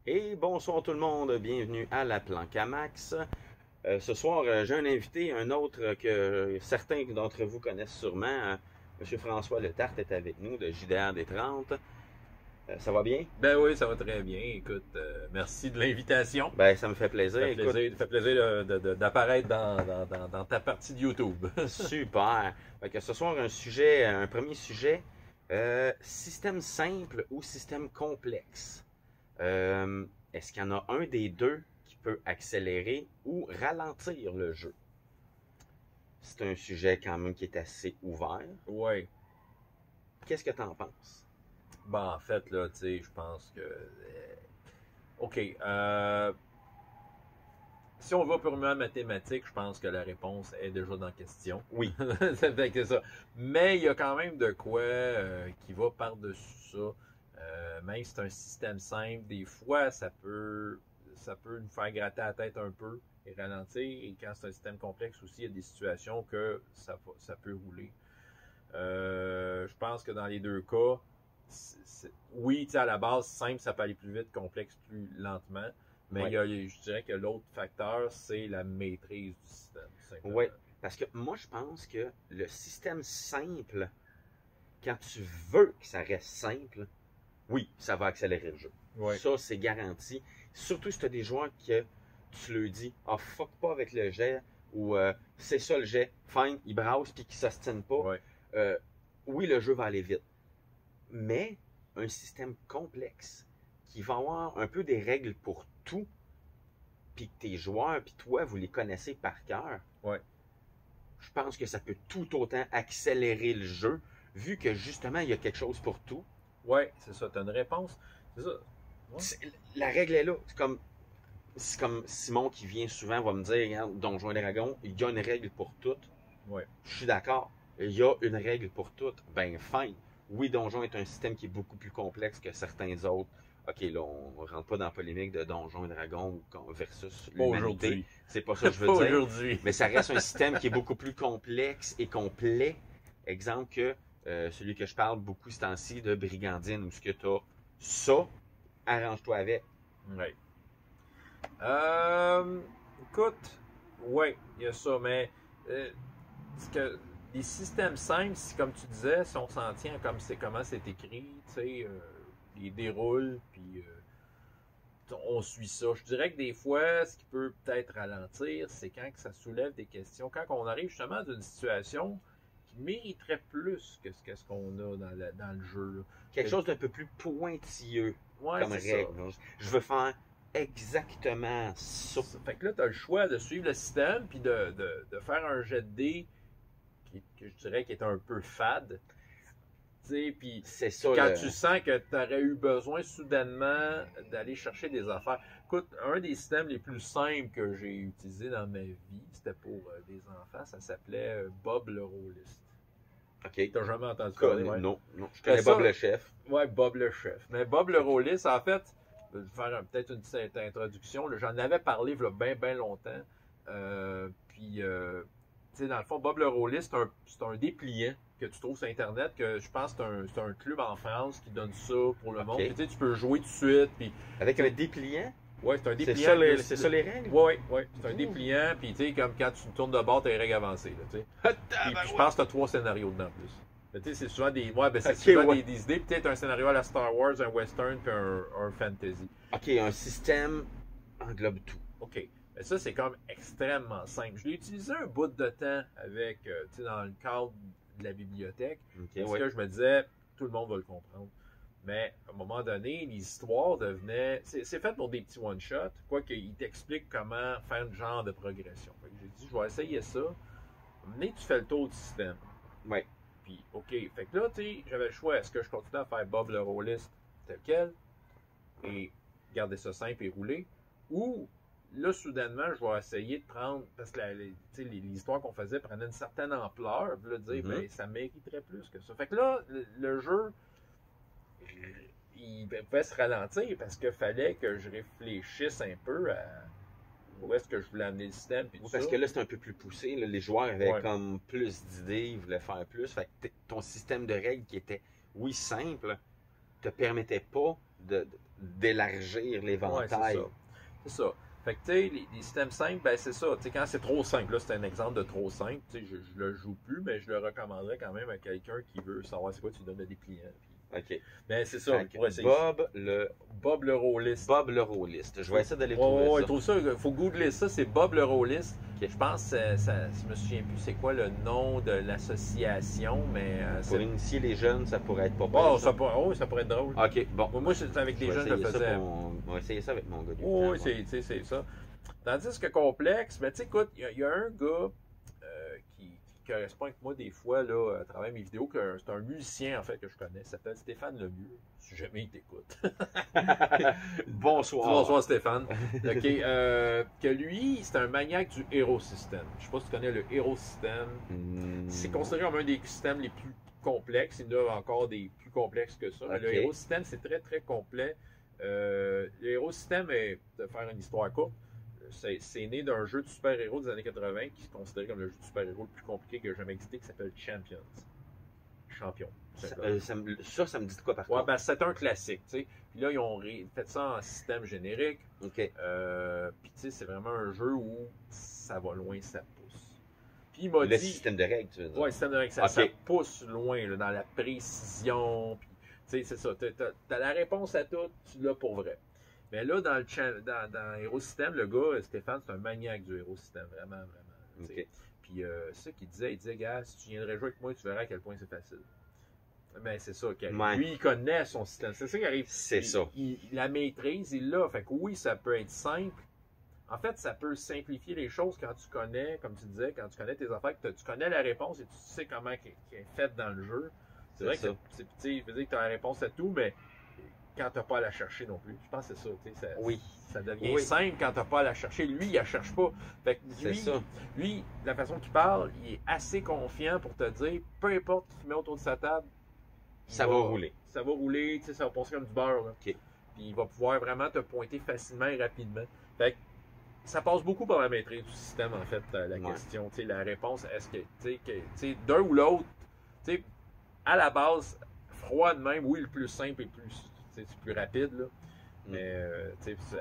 Et bonsoir tout le monde, bienvenue à la Planque à Max. Ce soir, j'ai un invité, un autre que certains d'entre vous connaissent sûrement. Monsieur François Letarte est avec nous de JDR des 30. Ça va bien? Ben oui, ça va très bien. Écoute, merci de l'invitation. Ben, ça me fait plaisir. Ça fait plaisir d'apparaître dans ta partie de YouTube. Super. Fait que ce soir, un premier sujet, système simple ou système complexe. Est-ce qu'il y en a un des deux qui peut accélérer ou ralentir le jeu? C'est un sujet quand même qui est assez ouvert. Oui. Qu'est-ce que tu en penses? Ben, en fait, là, tu sais, je pense que... OK. Si on va purement mathématique, je pense que la réponse est déjà dans la question. Oui. Ça fait que c'est ça. Mais il y a quand même de quoi qui va par-dessus ça. Même si c'est un système simple, des fois, ça peut nous faire gratter la tête un peu et ralentir. Et quand c'est un système complexe aussi, il y a des situations que ça peut rouler. Je pense que dans les deux cas, oui, à la base, simple, ça peut aller plus vite, complexe, plus lentement. Mais Ouais. je dirais que l'autre facteur, c'est la maîtrise du système. Oui, parce que moi, je pense que le système simple, quand tu veux que ça reste simple, oui, ça va accélérer le jeu. Ouais. Ça, c'est garanti. Surtout si tu as des joueurs que tu leur dis « Ah, fuck pas avec le jet » ou c'est ça le jet, fine, ils brassent puis qu'ils s'ostinent pas. Ouais. Oui, le jeu va aller vite. Mais un système complexe qui va avoir un peu des règles pour tout, puis que tes joueurs, puis toi, vous les connaissez par cœur, Ouais. je pense que ça peut tout autant accélérer le jeu, vu que justement, il y a quelque chose pour tout. Ouais, c'est ça, tu as une réponse. C'est ça. Ouais. La règle est là. C'est comme Simon qui vient souvent va me dire, regarde, Donjons et Dragons, il y a une règle pour toutes. Ouais. Je suis d'accord. Il y a une règle pour toutes. Ben, fine. Oui, Donjon est un système qui est beaucoup plus complexe que certains autres. OK, là, on ne rentre pas dans la polémique de Donjons et Dragons versus l'humanité. C'est pas ça que je veux Pas dire. aujourd'hui. Mais ça reste un système qui est beaucoup plus complexe et complet. Exemple que celui que je parle beaucoup ce temps-ci de Brigandine, où ce que tu as ça, arrange-toi avec. Ouais. Écoute, ouais, il y a ça, mais les systèmes simples, comme tu disais, si on s'en tient comme comment c'est écrit, tu sais, ils déroulent, puis on suit ça. Je dirais que des fois, ce qui peut peut-être ralentir, c'est quand que ça soulève des questions, quand on arrive justement d'une situation qui mériterait plus que ce qu'on a dans le jeu. Là. Quelque chose d'un peu plus pointilleux comme règle. Ça. Je veux faire exactement ça. Fait que là, tu as le choix de suivre le système puis de faire un jet de dés que je dirais qui est un peu fade. Puis c'est ça. Quand tu sens que tu aurais eu besoin soudainement d'aller chercher des affaires. Écoute, un des systèmes les plus simples que j'ai utilisé dans ma vie, c'était pour des enfants, ça s'appelait Bob le Rolliste. OK. T'as jamais entendu parler? Non. Je connais Bob le chef. Ouais, Bob le chef. Mais Bob le Rolliste, en fait, je vais faire peut-être une petite introduction. J'en avais parlé il y a bien longtemps. Tu sais, dans le fond, Bob le Rolliste, c'est un dépliant que tu trouves sur Internet, que je pense que c'est un club en France qui donne ça pour le monde. Puis, tu peux jouer tout de suite. Puis, avec un dépliant? Oui, c'est un dépliant. C'est ça les règles? Oui. C'est un dépliant. Puis, tu sais, comme quand tu tournes de bord, tu as les règles avancées. Puis, je pense que tu as 3 scénarios dedans en plus. Tu sais, c'est souvent des des idées. Peut-être un scénario à la Star Wars, un western, puis un fantasy. OK, un système englobe tout. OK. Mais ça, c'est comme extrêmement simple. Je l'ai utilisé un bout de temps avec, dans le cadre de la bibliothèque. Parce que je me disais, tout le monde va le comprendre. Mais à un moment donné, les histoires devenaient... C'est fait pour des petits one-shots, quoique il t'explique comment faire un genre de progression. J'ai dit, je vais essayer ça. Mais tu fais le tour du système. Oui. Puis, OK. Fait que là, tu sais, j'avais le choix. Est-ce que je continue à faire Bob le Rolliste tel quel et garder ça simple et rouler? Ou, là, soudainement, je vais essayer de prendre... Parce que les histoires qu'on faisait prenaient une certaine ampleur. Puis là, dire, ben, ça mériterait plus que ça. Fait que là, le jeu... il pouvait se ralentir parce qu'il fallait que je réfléchisse un peu à où est-ce que je voulais amener le système. Puis parce que là, c'est un peu plus poussé. Là. Les joueurs avaient comme plus d'idées, ils voulaient faire plus. Fait que ton système de règles qui était, oui, simple, te permettait pas d'élargir Ouais, l'éventail. c'est ça. Fait que, tu sais, les systèmes simples, ben c'est ça. Tu sais, quand c'est trop simple, là, c'est un exemple de trop simple. Tu sais, je le joue plus, mais je le recommanderais quand même à quelqu'un qui veut savoir c'est quoi tu donnes à des clients. OK. Mais c'est ça, Fait que pour essayer. Bob le Rollist. Je vais essayer d'aller trouver Ouais, ça. trouve ça. Il faut googler ça, c'est Bob le Rollist. Ok. Je pense, je me souviens plus c'est quoi le nom de l'association, mais Pour initier les jeunes, ça pourrait être pas Oh, pire, ça pourrait être drôle. OK, bon. Moi, c'est avec les jeunes, je le faisais. On va essayer ça avec mon gars. Oh, oui, c'est ça. Tandis que complexe, ben, tu sais, écoute, il y a un gars qui correspond avec moi des fois là, à travers mes vidéos, que c'est un musicien en fait que je connais, il s'appelle Stéphane Lemieux. Si jamais il t'écoute. Bonsoir. Bonsoir Stéphane. OK, que lui, c'est un maniaque du Hero System. Je sais pas si tu connais le Hero System. C'est considéré comme un des systèmes les plus complexes. Il y en a encore des plus complexes que ça. Mais le Hero System, c'est très très complet. Le Hero System, de faire une histoire courte, c'est né d'un jeu de super-héros des années 80 qui est considéré comme le jeu de super-héros le plus compliqué qui a jamais existé, qui s'appelle Champions. Champion. Ça me dit de quoi par Ouais, contre? ben c'est un classique, tu sais. Puis là, ils ont fait ça en système générique. OK. Puis tu sais, c'est vraiment un jeu où ça va loin, ça pousse. Puis il m'a dit... Le système de règles, tu veux dire? Ouais, le système de règles, ça pousse loin, là, dans la précision. Puis, tu sais, c'est ça. T'as la réponse à tout, tu l'as pour vrai. Mais là, dans Hero System, le gars, Stéphane, c'est un maniaque du Hero System, vraiment, vraiment. OK. Puis c'est ça qu'il disait, il disait, gars, si tu viendrais jouer avec moi, tu verras à quel point c'est facile. Mais c'est ça, lui, il connaît son système. C'est ça qui arrive. C'est ça. Il la maîtrise, il l'a. Fait que oui, ça peut être simple. En fait, ça peut simplifier les choses quand tu connais, comme tu disais, quand tu connais tes affaires, que tu connais la réponse et tu sais comment elle est faite dans le jeu. C'est vrai que je veux dire que tu as la réponse à tout, mais quand tu n'as pas à la chercher non plus. Je pense que c'est ça. Ça devient simple quand tu n'as pas à la chercher. Lui, il ne la cherche pas. Fait que lui, de la façon qu'il parle, il est assez confiant pour te dire, peu importe qui met autour de sa table, ça va rouler. Ça va rouler, ça va passer comme du beurre. Là. Okay. Puis il va pouvoir vraiment te pointer facilement et rapidement. Fait que ça passe beaucoup par la maîtrise du système, en fait, la question. La réponse, est-ce que, d'un ou l'autre, à la base, froid de même, oui, le plus simple et plus rapide, là. Mais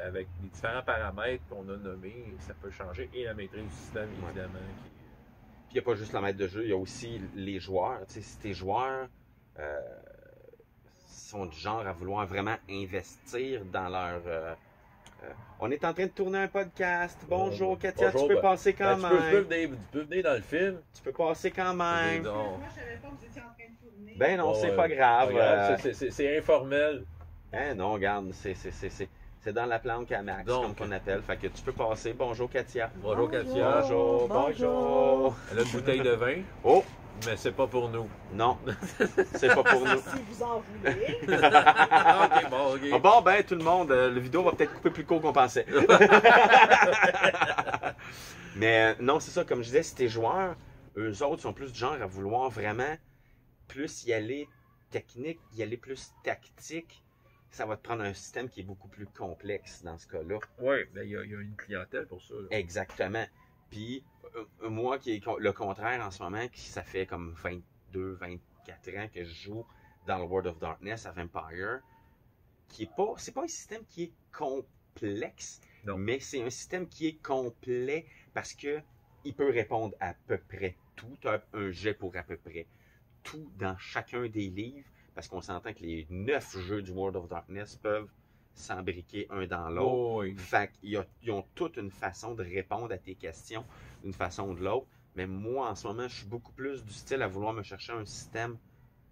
avec les différents paramètres qu'on a nommés, ça peut changer. Et la maîtrise du système, évidemment. Puis il n'y a pas juste la maître de jeu, il y a aussi les joueurs. Si tes joueurs sont du genre à vouloir vraiment investir dans leur... on est en train de tourner un podcast. Bonjour Katia, tu peux passer quand même. Tu peux venir dans le film. Tu peux passer quand même. Moi, je savais pas que vous étiez en train de tourner. Ben non, c'est pas grave. C'est informel. Non, regarde, c'est dans la planque à Max, comme qu'on appelle. Fait que tu peux passer. Bonjour Katia. Bonjour Katia. Bonjour. Elle a une bouteille de vin. Oh! Mais c'est pas pour nous. Non, c'est pas pour nous. Si vous en voulez. OK. Bon, ben, tout le monde, la vidéo va peut-être couper plus court qu'on pensait. Mais non, c'est ça, comme je disais, si tes joueurs, eux autres sont plus du genre à vouloir vraiment plus y aller technique, y aller plus tactique. Ça va te prendre un système qui est beaucoup plus complexe dans ce cas-là. Oui, ben, il y a une clientèle pour ça. Là. Exactement. Puis, moi, qui est le contraire en ce moment, ça fait comme 22, 24 ans que je joue dans le World of Darkness à Vampire, c'est pas un système qui est complexe, mais c'est un système qui est complet parce que il peut répondre à peu près tout. Tu as un jet pour à peu près tout dans chacun des livres, parce qu'on s'entend que les 9 jeux du World of Darkness peuvent s'embriquer un dans l'autre. Oh, oui. Fait qu'ils ont toute une façon de répondre à tes questions d'une façon ou de l'autre. Mais moi, en ce moment, je suis beaucoup plus du style à vouloir me chercher un système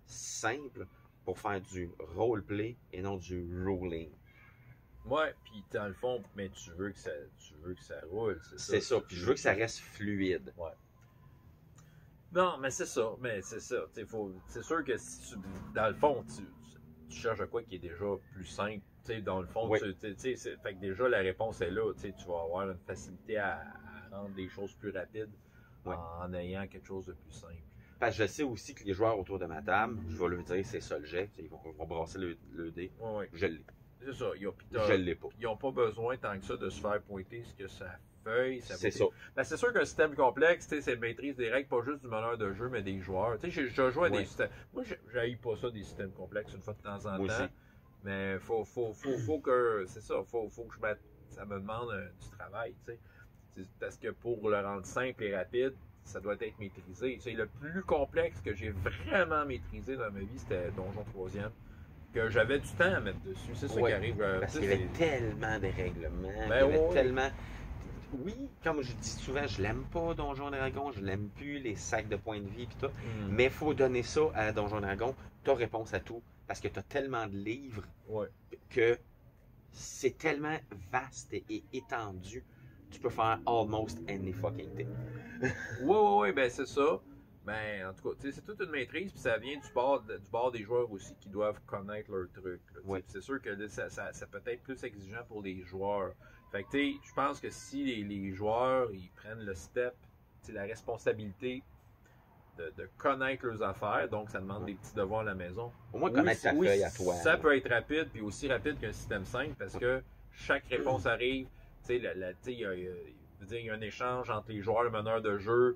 simple pour faire du roleplay et non du ruling. Ouais, puis dans le fond, mais tu veux que ça roule, c'est ça. Puis je veux que ça reste fluide. Ouais. Non, mais c'est ça. C'est sûr que si tu, dans le fond, tu cherches à quoi qui est déjà plus simple. Dans le fond, fait que déjà la réponse est là. Tu vas avoir une facilité à rendre les choses plus rapides en ayant quelque chose de plus simple. Parce que je sais aussi que les joueurs autour de ma table, je vais leur dire c'est ça le jet. Ils vont brasser le dé. Ouais. Je l'ai. C'est ça. Je l'ai pas. Ils n'ont pas besoin tant que ça de se faire pointer ce que ça feuille. C'est ça. Ben, c'est sûr qu'un système complexe, c'est maîtrise des règles, pas juste du meneur de jeu, mais des joueurs. J'ai joué à des systèmes. Moi, je n'haïs pas ça, des systèmes complexes, une fois de temps en temps. Mais faut que, c'est ça, faut que ça me demande du travail, tu sais. Parce que pour le rendre simple et rapide, ça doit être maîtrisé. Tu sais, le plus complexe que j'ai vraiment maîtrisé dans ma vie, c'était Donjon 3e. Que j'avais du temps à mettre dessus. C'est ça qui arrive. Parce qu'il y avait tellement de règlements. Il y Ben avait ouais. tellement. Oui, comme je dis souvent, je l'aime pas Donjon Dragon, je l'aime plus, les sacs de points de vie et tout. Mais il faut donner ça à Donjon Dragon, t'as réponse à tout. Parce que t'as tellement de livres Ouais. que c'est tellement vaste et étendu. Tu peux faire almost any fucking thing. Ouais, ben c'est ça. Ben, en tout cas, tu sais, c'est toute une maîtrise, puis ça vient du bord des joueurs aussi qui doivent connaître leur truc. Là, tu sais. Ouais. C'est sûr que là, ça peut être plus exigeant pour les joueurs. Fait que, tu sais, je pense que si les joueurs, ils prennent le step, tu sais, la responsabilité de connaître leurs affaires, donc ça demande des petits devoirs à la maison. Au moins connaître ta feuille à toi. Ça peut être rapide, puis aussi rapide qu'un système simple, parce que chaque réponse arrive, tu sais, il y a un échange entre les joueurs, le meneur de jeu,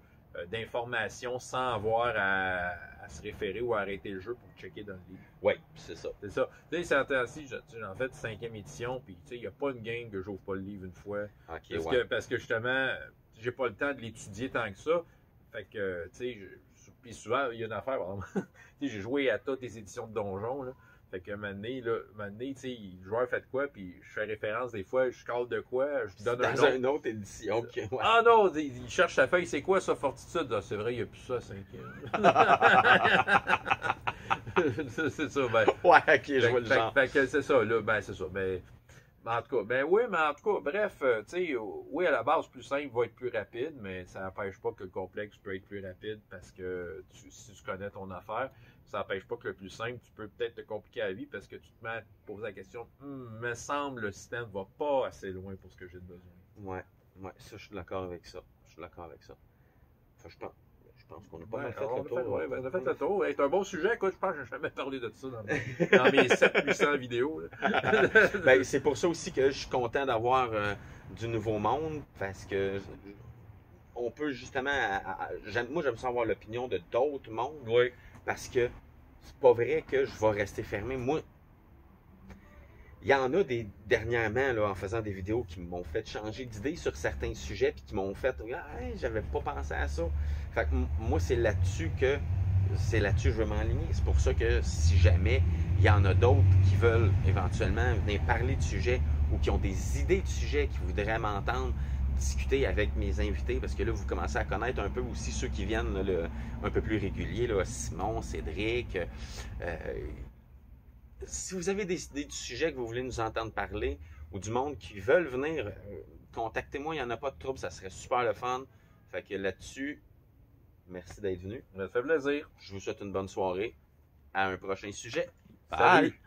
d'informations sans avoir à se référer ou à arrêter le jeu pour checker dans le livre. Oui, c'est ça. C'est ça. Tu sais, c'est intéressant, en fait, 5e édition, puis tu sais, il n'y a pas une game que j'ouvre pas le livre une fois. Ok, Parce que justement, j'ai pas le temps de l'étudier tant que ça. Fait que, tu sais, puis souvent, il y a une affaire, par exemple. Tu sais, j'ai joué à toutes les éditions de Donjon, là. Fait que, un moment donné, tu sais, le joueur fait de quoi, puis je fais référence des fois, je cale de quoi, je donne un Dans nom. une autre édition. Okay, ouais. Ah non, il cherche sa feuille, c'est quoi ça, Fortitude? Ah, c'est vrai, il n'y a plus ça à 5e. c'est ça, ben. Ouais, ok, je vois le genre. Fait que c'est ça, là, ben c'est ça. Ben, en tout cas, ben oui, mais en tout cas, bref, tu sais, oui, à la base, plus simple va être plus rapide, mais ça n'empêche pas que le complexe peut être plus rapide parce que si tu connais ton affaire, ça n'empêche pas que le plus simple, tu peux peut-être te compliquer la vie parce que tu te mets à te poser la question, me semble le système va pas assez loin pour ce que j'ai besoin. Ouais, ça, je suis d'accord avec ça. Enfin, je pense qu'on a pas Ouais, mal fait on le a tour. fait, on a fait le tour. C'est un bon sujet. Écoute, je pense que je n'ai jamais parlé de ça dans mes 700-800 vidéos. Ben, c'est pour ça aussi que je suis content d'avoir du nouveau monde parce que on peut justement. Moi, j'aime ça avoir l'opinion de d'autres mondes Oui. parce que c'est pas vrai que je vais rester fermé. Moi, il y en a dernièrement, là, en faisant des vidéos, qui m'ont fait changer d'idée sur certains sujets puis qui m'ont fait j'avais pas pensé à ça. Fait que moi, c'est là-dessus que je veux m'enligner. C'est pour ça que si jamais il y en a d'autres qui veulent éventuellement venir parler de sujets ou qui ont des idées de sujets qui voudraient m'entendre discuter avec mes invités, parce que là, vous commencez à connaître un peu aussi ceux qui viennent là, un peu plus réguliers, là, Simon, Cédric. Si vous avez des idées du sujet que vous voulez nous entendre parler ou du monde qui veulent venir, contactez-moi, il n'y en a pas de trouble, ça serait super le fun. Fait que là-dessus, merci d'être venu. Ça fait plaisir. Je vous souhaite une bonne soirée. À un prochain sujet. Salut. Bye!